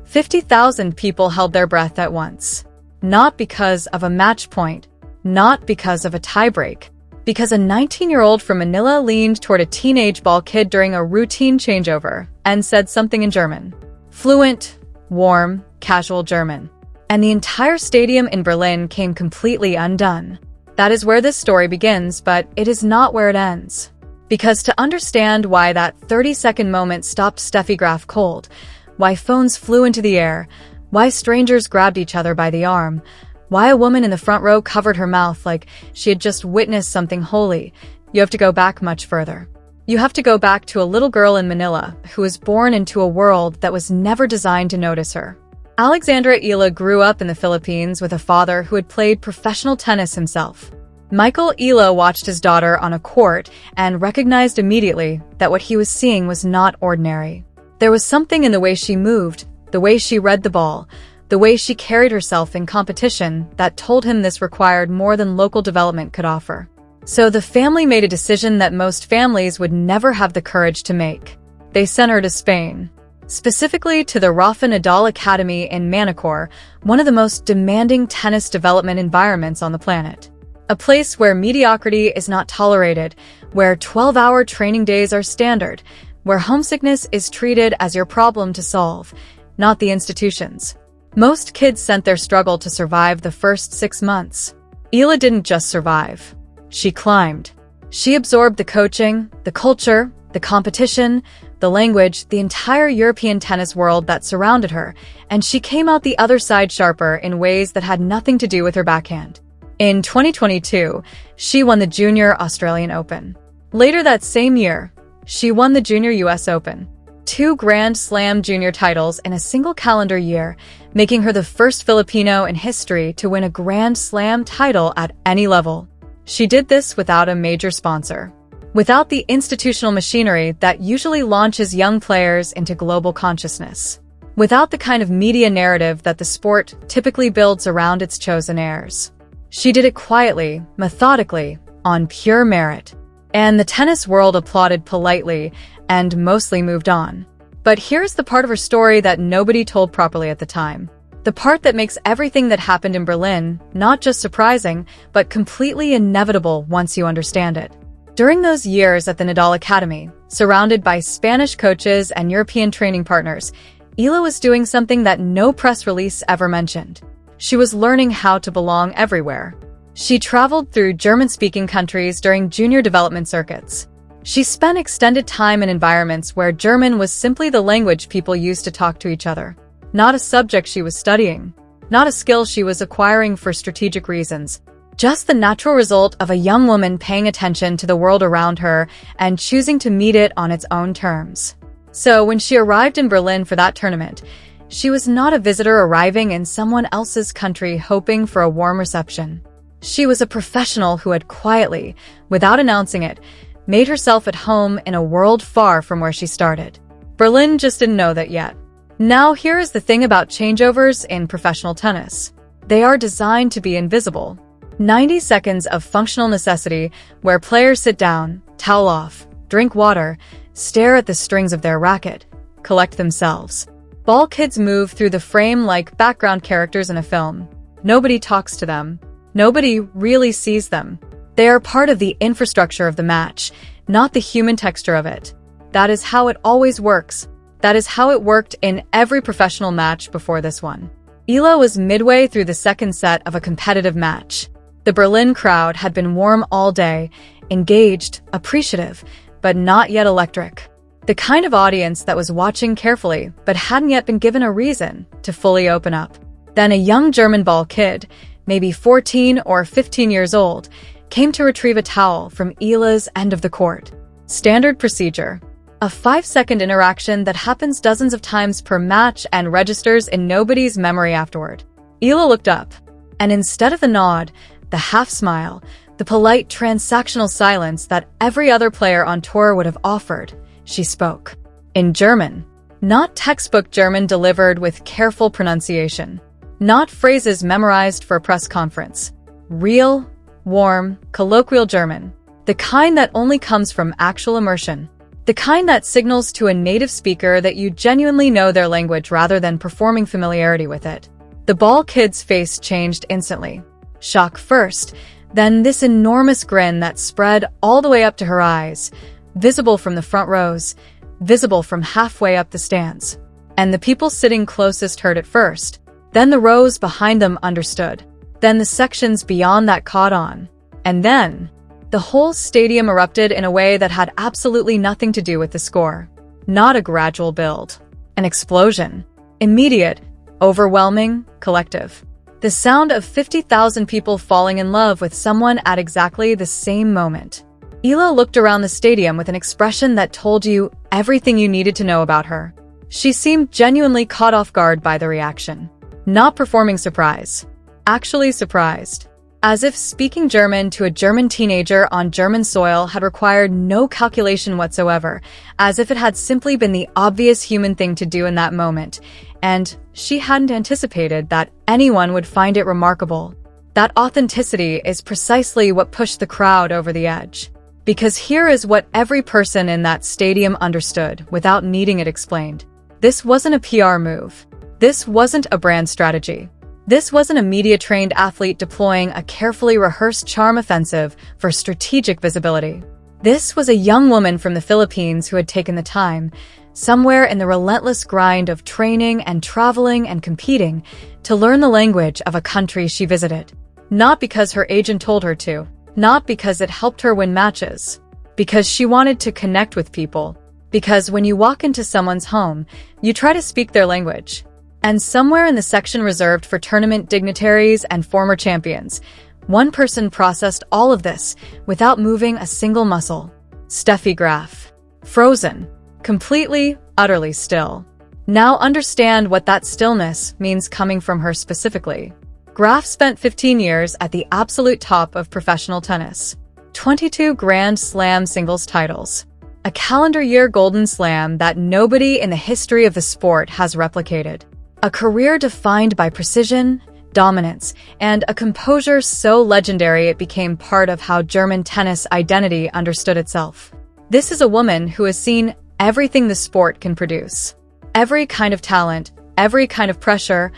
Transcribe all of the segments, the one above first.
50,000 people held their breath at once. Not because of a match point, not because of a tiebreak, because a 19-year-old from Manila leaned toward a teenage ball kid during a routine changeover and said something in German. Fluent, warm, casual German. And the entire stadium in Berlin came completely undone. That is where this story begins, but it is not where it ends. Because to understand why that 30-second moment stopped Steffi Graf cold, why phones flew into the air, why strangers grabbed each other by the arm, why a woman in the front row covered her mouth like she had just witnessed something holy, you have to go back much further. You have to go back to a little girl in Manila who was born into a world that was never designed to notice her. Alex Eala grew up in the Philippines with a father who had played professional tennis himself. Michael Eala watched his daughter on a court and recognized immediately that what he was seeing was not ordinary. There was something in the way she moved, the way she read the ball, the way she carried herself in competition that told him this required more than local development could offer. So the family made a decision that most families would never have the courage to make. They sent her to Spain. Specifically to the Rafa Nadal Academy in Manacor, one of the most demanding tennis development environments on the planet. A place where mediocrity is not tolerated, where 12-hour training days are standard, where homesickness is treated as your problem to solve, not the institutions. Most kids sent their struggle to survive the first 6 months. Eala didn't just survive. She climbed. She absorbed the coaching, the culture, the competition, the language, the entire European tennis world that surrounded her, and she came out the other side sharper in ways that had nothing to do with her backhand. In 2022, she won the Junior Australian Open. Later that same year, she won the Junior US Open. 2 Grand Slam junior titles in a single calendar year, making her the first Filipino in history to win a Grand Slam title at any level. She did this without a major sponsor. Without the institutional machinery that usually launches young players into global consciousness. Without the kind of media narrative that the sport typically builds around its chosen heirs. She did it quietly, methodically, on pure merit. And the tennis world applauded politely and mostly moved on. But here's the part of her story that nobody told properly at the time. The part that makes everything that happened in Berlin not just surprising, but completely inevitable once you understand it. During those years at the Nadal Academy, surrounded by Spanish coaches and European training partners, Eala was doing something that no press release ever mentioned. She was learning how to belong everywhere. She traveled through German-speaking countries during junior development circuits. She spent extended time in environments where German was simply the language people used to talk to each other. Not a subject she was studying. Not a skill she was acquiring for strategic reasons. Just the natural result of a young woman paying attention to the world around her and choosing to meet it on its own terms. So when she arrived in Berlin for that tournament, she was not a visitor arriving in someone else's country hoping for a warm reception. She was a professional who had quietly, without announcing it, made herself at home in a world far from where she started. Berlin just didn't know that yet. Now here is the thing about changeovers in professional tennis. They are designed to be invisible. 90 seconds of functional necessity where players sit down, towel off, drink water, stare at the strings of their racket, collect themselves. Ball kids move through the frame like background characters in a film. Nobody talks to them. Nobody really sees them. They are part of the infrastructure of the match, not the human texture of it. That is how it always works. That is how it worked in every professional match before this one. Eala was midway through the second set of a competitive match. The Berlin crowd had been warm all day, engaged, appreciative, but not yet electric. The kind of audience that was watching carefully but hadn't yet been given a reason to fully open up. Then a young German ball kid, maybe 14 or 15 years old, came to retrieve a towel from Eala's end of the court. Standard procedure. A 5-second interaction that happens dozens of times per match and registers in nobody's memory afterward. Eala looked up, and instead of the nod, the half-smile, the polite transactional silence that every other player on tour would have offered, she spoke. In German. Not textbook German delivered with careful pronunciation. Not phrases memorized for a press conference. Real, warm, colloquial German. The kind that only comes from actual immersion. The kind that signals to a native speaker that you genuinely know their language rather than performing familiarity with it. The ball kid's face changed instantly. Shock first, then this enormous grin that spread all the way up to her eyes, visible from the front rows, visible from halfway up the stands. And the people sitting closest heard it first. Then the rows behind them understood. Then the sections beyond that caught on. And then, the whole stadium erupted in a way that had absolutely nothing to do with the score. Not a gradual build. An explosion. Immediate, overwhelming, collective. The sound of 50,000 people falling in love with someone at exactly the same moment. Eala looked around the stadium with an expression that told you everything you needed to know about her. She seemed genuinely caught off guard by the reaction. Not performing surprise. Actually surprised. As if speaking German to a German teenager on German soil had required no calculation whatsoever, as if it had simply been the obvious human thing to do in that moment, and she hadn't anticipated that anyone would find it remarkable. That authenticity is precisely what pushed the crowd over the edge. Because here is what every person in that stadium understood without needing it explained. This wasn't a PR move. This wasn't a brand strategy. This wasn't a media-trained athlete deploying a carefully rehearsed charm offensive for strategic visibility. This was a young woman from the Philippines who had taken the time, somewhere in the relentless grind of training and traveling and competing, to learn the language of a country she visited. Not because her agent told her to, not because it helped her win matches, because she wanted to connect with people, because when you walk into someone's home, you try to speak their language. And somewhere in the section reserved for tournament dignitaries and former champions, one person processed all of this without moving a single muscle. Steffi Graf. Frozen. Completely, utterly still. Now understand what that stillness means coming from her specifically. Graf spent 15 years at the absolute top of professional tennis. 22 Grand Slam singles titles. A calendar year Golden Slam that nobody in the history of the sport has replicated. A career defined by precision, dominance, and a composure so legendary it became part of how German tennis identity understood itself. This is a woman who has seen everything the sport can produce. Every kind of talent, every kind of pressure,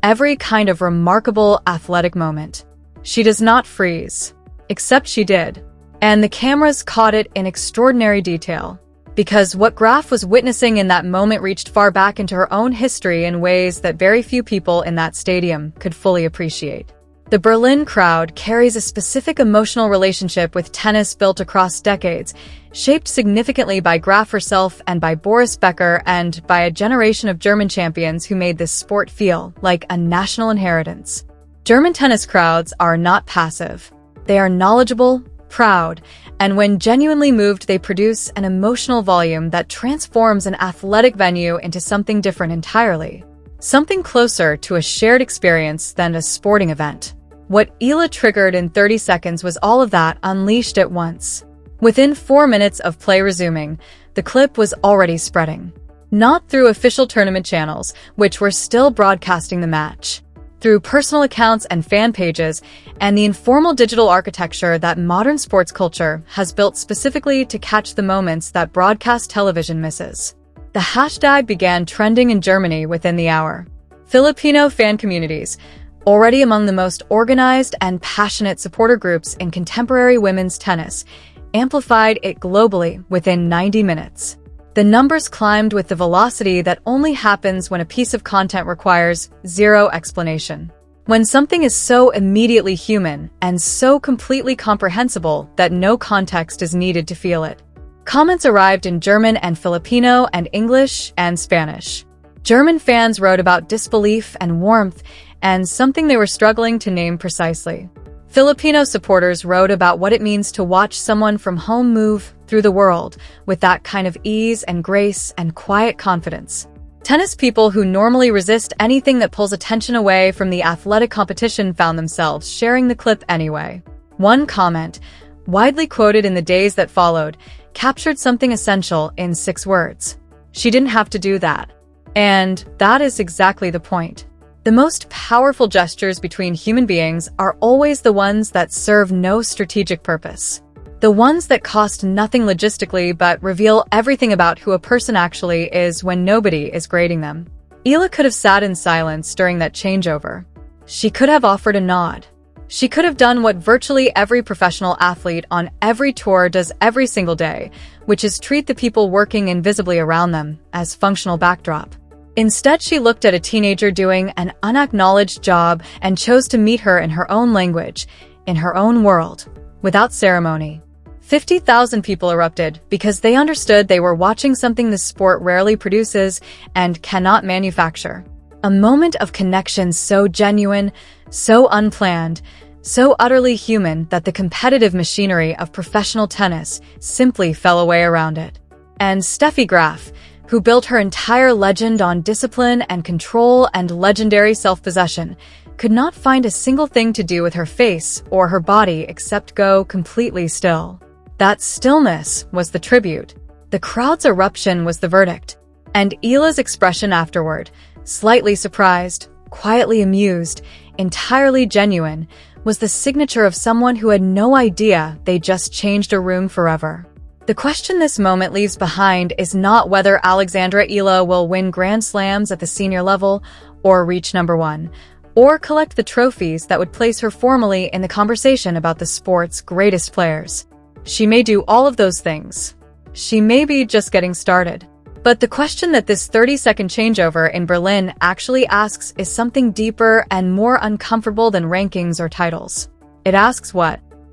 every kind of remarkable athletic moment. She does not freeze. Except she did. And the cameras caught it in extraordinary detail. Because what Graf was witnessing in that moment reached far back into her own history in ways that very few people in that stadium could fully appreciate. The Berlin crowd carries a specific emotional relationship with tennis built across decades, shaped significantly by Graf herself and by Boris Becker and by a generation of German champions who made this sport feel like a national inheritance. German tennis crowds are not passive. They are knowledgeable, proud, and when genuinely moved, they produce an emotional volume that transforms an athletic venue into something different entirely. Something closer to a shared experience than a sporting event. What Eala triggered in 30 seconds was all of that unleashed at once. Within 4 minutes of play resuming, the clip was already spreading. Not through official tournament channels, which were still broadcasting the match. Through personal accounts and fan pages, and the informal digital architecture that modern sports culture has built specifically to catch the moments that broadcast television misses. The hashtag began trending in Germany within the hour. Filipino fan communities, already among the most organized and passionate supporter groups in contemporary women's tennis, amplified it globally within 90 minutes. The numbers climbed with the velocity that only happens when a piece of content requires zero explanation. When something is so immediately human and so completely comprehensible that no context is needed to feel it. Comments arrived in German and Filipino and English and Spanish. German fans wrote about disbelief and warmth and something they were struggling to name precisely. Filipino supporters wrote about what it means to watch someone from home move through the world with that kind of ease and grace and quiet confidence. Tennis people who normally resist anything that pulls attention away from the athletic competition found themselves sharing the clip anyway. One comment, widely quoted in the days that followed, captured something essential in 6 words. She didn't have to do that. And that is exactly the point. The most powerful gestures between human beings are always the ones that serve no strategic purpose. The ones that cost nothing logistically but reveal everything about who a person actually is when nobody is grading them. Eala could have sat in silence during that changeover. She could have offered a nod. She could have done what virtually every professional athlete on every tour does every single day, which is treat the people working invisibly around them as functional backdrop. Instead, she looked at a teenager doing an unacknowledged job and chose to meet her in her own language, in her own world, without ceremony. 50,000 people erupted because they understood they were watching something the sport rarely produces and cannot manufacture. A moment of connection so genuine, so unplanned, so utterly human that the competitive machinery of professional tennis simply fell away around it. And Steffi Graf, who built her entire legend on discipline and control and legendary self-possession, could not find a single thing to do with her face or her body except go completely still. That stillness was the tribute. The crowd's eruption was the verdict. And Eala's expression afterward, slightly surprised, quietly amused, entirely genuine, was the signature of someone who had no idea they just changed a room forever. The question this moment leaves behind is not whether Alexandra Eala will win Grand Slams at the senior level, or reach #1, or collect the trophies that would place her formally in the conversation about the sport's greatest players. She may do all of those things. She may be just getting started. But the question that this 30-second changeover in Berlin actually asks is something deeper and more uncomfortable than rankings or titles. It asks what